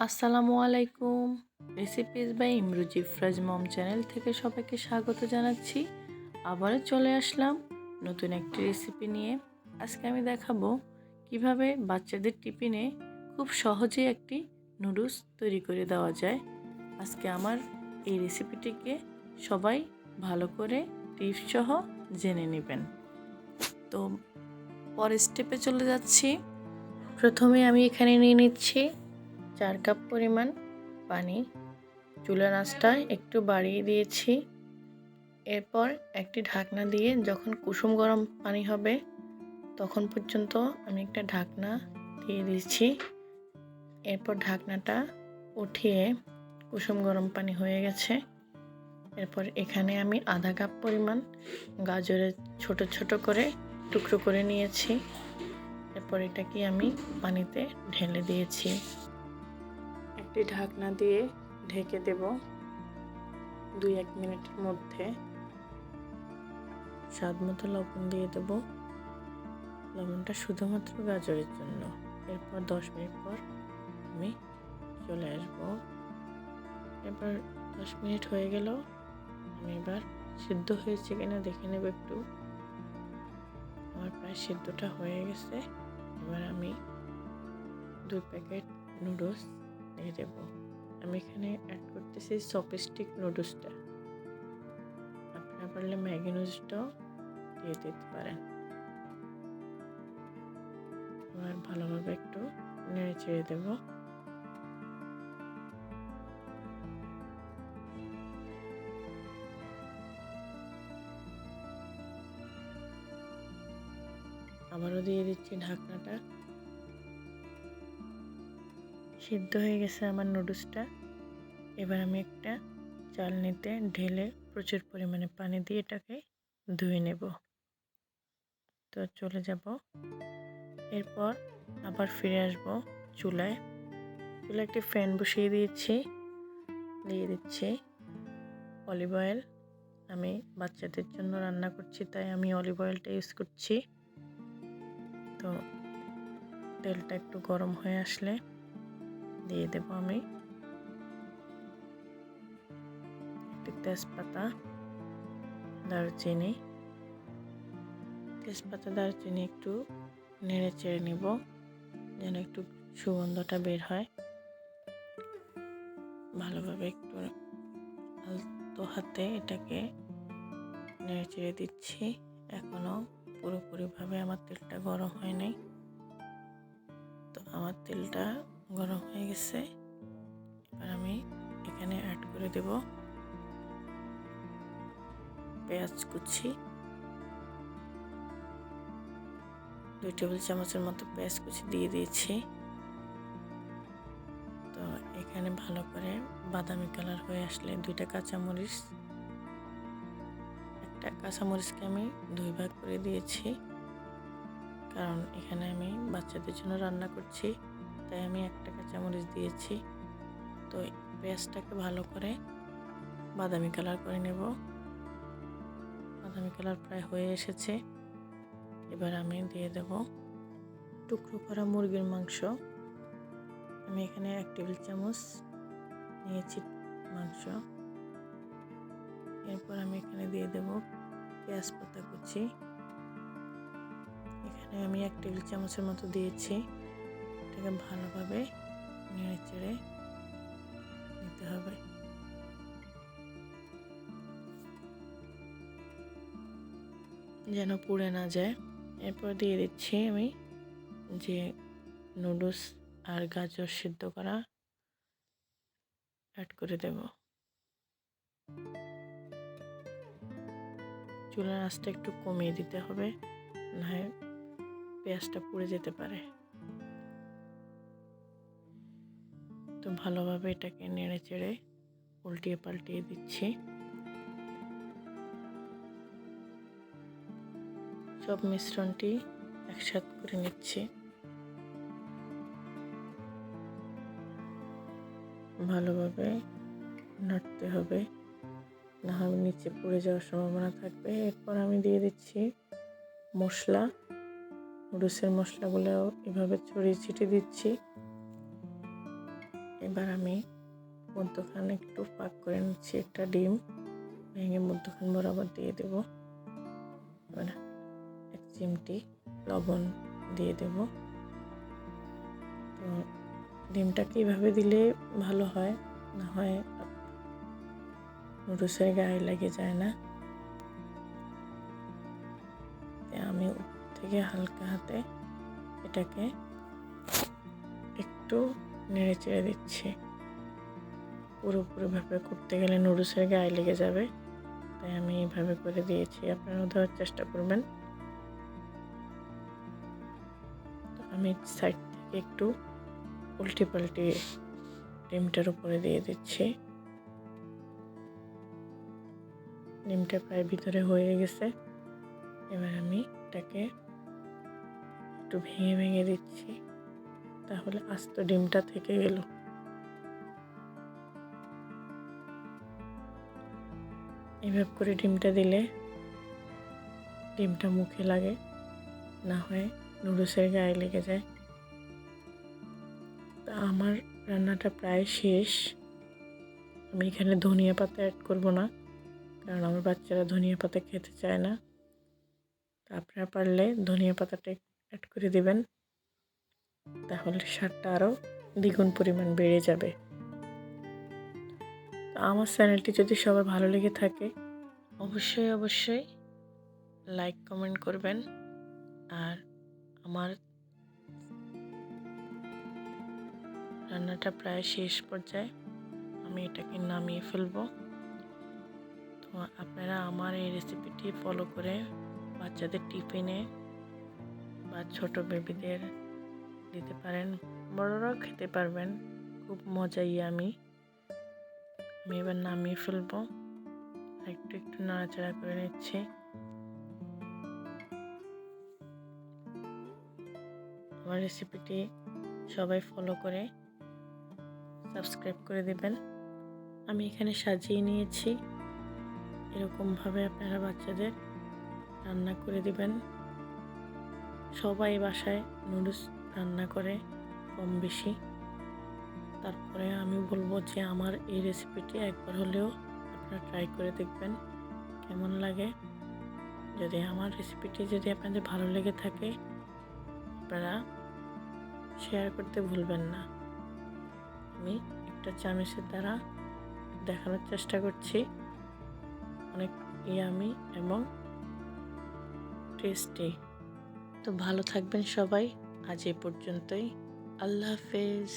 আসসালামুয়ালাইকুম recipes by Imroz Ifraz mom channel থেকে সবাইকে স্বাগত জানাচ্ছি। আবারও চলে আসলাম নতুন একটি রেসিপি নিয়ে। আজকে আমি দেখাবো কিভাবে বাচ্চাদের টিফিনে খুব সহজে একটি নুডলস তৈরি করে দেওয়া যায়। আজকে আমার এই রেসিপিটিকে সবাই ভালো করে টিপস সহ জেনে নেবেন। তো পরের স্টেপে চলে যাচ্ছি। প্রথমে আমি এখানে নিয়ে নিচ্ছি 4 কাপ পরিমাণ পানি। চুলার আঁচটা একটু বাড়িয়ে দিয়েছি। এরপর একটি ঢাকনা দিয়ে যখন কুসুম গরম পানি হবে তখন পর্যন্ত আমি একটা ঢাকনা দিয়ে দিয়েছি। এরপর ঢাকনাটা উঠিয়ে কুসুম গরম পানি হয়ে গেছে। এরপর এখানে আমি আধা কাপ পরিমাণ গাজরের ছোট ছোট করে টুকরো করে নিয়েছি। এরপর এটাকে আমি পানিতে ঢেলে দিয়েছি। একটি ঢাকনা দিয়ে ঢেকে দেব 2-1 মিনিটের মধ্যে। স্বাদ মতো লবণ দিয়ে দেব, লবণটা শুধুমাত্র গাজরের জন্য। এরপর 10 মিনিট পর আমি চলে আসব। এবার 10 মিনিট হয়ে গেল। আমি এবার সিদ্ধ হয়েছে কিনা দেখে নেব একটু। আমার প্রায় সিদ্ধটা হয়ে গেছে। এবার আমি 2 প্যাকেট নুডলস দিয়ে দেব। আমি এখানে অ্যাড করতেছি চপস্টিক নুডলসটা। আপনারা পারলে ম্যাগি নুডলসটাও দিয়ে দিতে পারেন। এবার ভালোভাবে একটু নেড়ে চেড়ে দেব। আবারও দিয়ে দিচ্ছি ঢাকনাটা। সিদ্ধ হয়ে গেছে আমার নুডলসটা। এবার আমি একটা চালনিতে ঢেলে প্রচুর পরিমাণে পানি দিয়ে এটাকে ধুয়ে নেব। তো চলে যাব। এরপর আবার ফিরে আসব চুলায়। চুলায় একটি ফ্যান বসিয়ে দিয়েছি। দিয়ে দিচ্ছি অলিভ অয়েল। আমি বাচ্চাদের জন্য রান্না করছি তাই আমি অলিভ অয়েলটা ইউজ করছি। তো তেলটা একটু গরম হয়ে আসলে দিয়ে দেব আমি একটি তেজপাতা, দারুচিনি। তেজপাতা দারুচিনি একটু নেড়ে চেড়ে নেব যেন একটু সুগন্ধটা বের হয়। ভালোভাবে একটু আলতো হাতে এটাকে নেড়ে চেড়ে দিচ্ছি। এখনো পুরোপুরিভাবে আমার তেলটা গরম হয় নাই। তো আমার তেলটা গরম হয়ে গেছে। এবার আমি এখানে অ্যাড করে দেব পেঁয়াজ কুচি। 2 টেবিল চামচের মতো পেঁয়াজ কুচি দিয়ে দিয়েছি। তো এখানে ভালো করে বাদামি কালার হয়ে আসলে 2টা কাঁচামরিচ, একটা কাঁচামরিচকে আমি 2 ভাগ করে দিয়েছি, কারণ এখানে আমি বাচ্চাদের জন্য রান্না করছি তাই আমি একটা কাঁচামরিচ দিয়েছি। তো পেঁয়াজটাকে ভালো করে বাদামি কালার করে নেব। বাদামি কালার প্রায় হয়ে এসেছে। এবার আমি দিয়ে দেব টুকরো করা মুরগির মাংস। আমি এখানে 1 টেবিল চামচ নিয়েছি মাংস। এরপর আমি এখানে দিয়ে দেব পেঁয়াজ পাতা কুচি। এখানে আমি 1 টেবিল চামচের মতো দিয়েছি। এটাকে ভালোভাবে নেড়ে চেড়ে নিতে হবে। যেন পুড়ে না যায়। এরপর দিয়ে দিচ্ছি আমি যে নুডলস আর গাজর সিদ্ধ করা অ্যাড করে দেব। চুলার আঁচটা একটু কমিয়ে দিতে হবে, নাহলে পেঁয়াজটা পুড়ে যেতে পারে। তো ভালোভাবে এটাকে নেড়ে চেড়ে উল্টিয়ে পাল্টিয়ে দিচ্ছি। সব মিশ্রণটি একসাথে করে নিচ্ছি। ভালোভাবে নাড়তে হবে, না হলে নিচে পড়ে যাওয়ার সম্ভাবনা থাকবে। এরপর আমি দিয়ে দিচ্ছি মশলা। নুডলসের মশলাগুলো এভাবে ছড়িয়ে ছিটিয়ে দিচ্ছি। এবার আমি মধ্যখানে একটু পাক করে নিচ্ছি, একটা ডিম ভেঙে মধ্যখান বরাবর দিয়ে দেব। এবার 1 চিমটি লবণ দিয়ে দেব। তো ডিমটা কিভাবে দিলে ভালো হয়, না হয় নুডলসের গায়ে লেগে যায় না। আমি উপর থেকে হালকা হাতে এটাকে একটু নেড়ে চেড়ে দিচ্ছি। পুরোপুরিভাবে করতে গেলে নুডলসের গায়ে লেগে যাবে, তাই আমি এইভাবে করে দিয়েছি। আপনারাও দেওয়ার চেষ্টা করবেন। তো আমি সাইড থেকে একটু উল্টে পাল্টে ডিমটার উপরে দিয়ে দিচ্ছি। ডিমটা প্রায় ভিতরে হয়ে গেছে। এবার আমি এটাকে একটু ভেঙে ভেঙে দিচ্ছি, তাহলে আস্ত ডিমটা থেকে গেল। এভাবে করে ডিমটা দিলে ডিমটা মুখে লাগে, না হয় নুডলসের গায়ে লেগে যায়। তা আমার রান্নাটা প্রায় শেষ। আমি এখানে ধনিয়া পাতা অ্যাড করব না, কারণ আমার বাচ্চারা ধনিয়া পাতা খেতে চায় না। তা আপনারা পারলে ধনিয়া পাতাটা অ্যাড করে দিবেন, তাহলে স্বাদটা আরও দ্বিগুণ পরিমাণ বেড়ে যাবে। তো আমার চ্যানেলটি যদি সবার ভালো লেগে থাকে অবশ্যই লাইক কমেন্ট করবেন। আর আমার রান্নাটা প্রায় শেষ পর্যায়ে, আমি এটাকে নামিয়ে ফেলব। তো আপনারা আমার এই রেসিপিটি ফলো করে বাচ্চাদের টিফিনে বা ছোট বেবিদের দিতে পারেন, বড়রাও খেতে পারবেন। খুব মজাই। আমি এবার নামিয়ে ফেলবো। একটু নাড়াচাড়া করে নিচ্ছি। আমার রেসিপিটি সবাই ফলো করে সাবস্ক্রাইব করে দেবেন। আমি এখানে সাজিয়ে নিয়েছি, এরকমভাবে আপনারা বাচ্চাদের রান্না করে দিবেন। সবাই বাসায় নুডলস রান্না করে কম বেশি। তারপরে আমি বলবো যে আমার এই রেসিপিটি একবার হলেও আপনারা ট্রাই করে দেখবেন কেমন লাগে। যদি আমার রেসিপিটি আপনাদের ভালো লেগে থাকে, আপনারা শেয়ার করতে ভুলবেন না। আমি একটা চামচের দ্বারা দেখানোর চেষ্টা করছি। অনেক ইয়ামি এবং টেস্টি। তো ভালো থাকবেন সবাই। আজ এ পর্যন্তই। আল্লাহ হাফেজ।